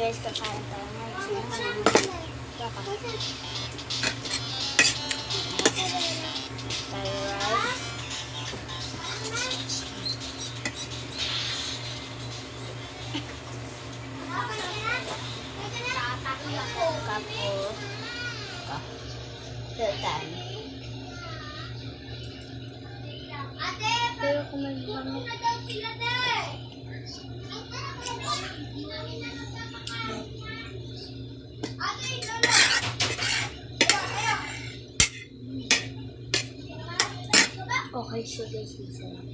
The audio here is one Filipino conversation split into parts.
guys, kakain tayo ngayon. Tayo rice. Sultan. Pero kung may mga okay, so guys, isa lang.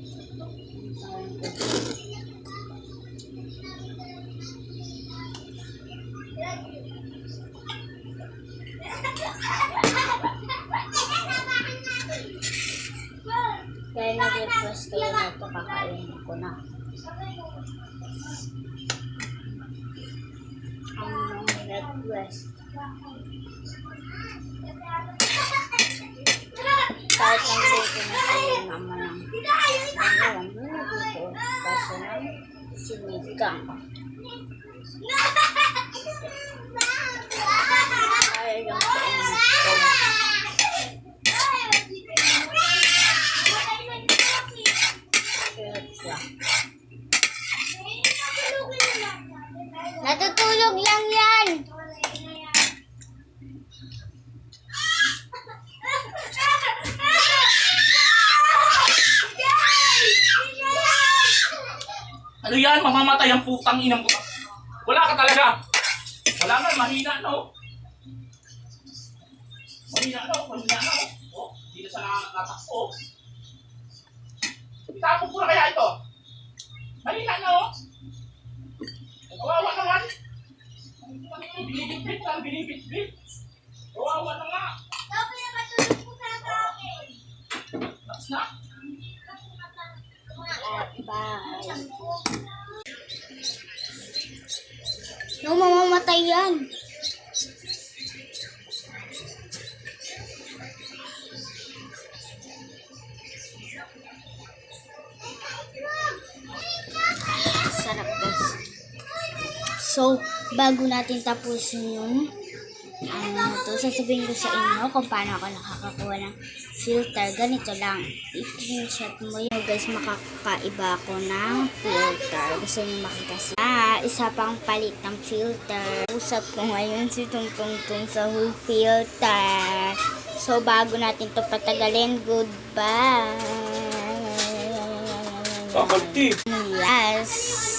Kaya nag-request kayo na ito, kakainin ko na. Ang nag-request. Kahit lang dito na kayo naman ng alam mo na dito. Kaso ng sinigang. Ayaw yung kainin ko. Natutulog lang yan. Ano yan? Mamamatay ang putang inang puta. Wala ka talaga. Wala nga, mahina na oh. Mahina na oh, mahina na oh. Oh, hindi na siya nakatakbo. Itapon ko na kaya ito. Mahina na oh. Kawawa naman. Binibit-bit lang, binibit-bit. Kawawa na nga. Dapat na matulog po sa akin. Tapos na. Bye. No, mamamatay yan. Sarap guys. So, bago natin tapusin yung sasabihin ko sa inyo kung paano ako nakakakuha ng filter. Ganito lang. I-screenshot mo yun. Guys, makakaiba ako ng filter. Gusto niyo makita isa pang palit ng filter. Usap ko ngayon si Tungtungtung sa whole filter. So, bago natin to patagalin, goodbye. Kakalti. Yes.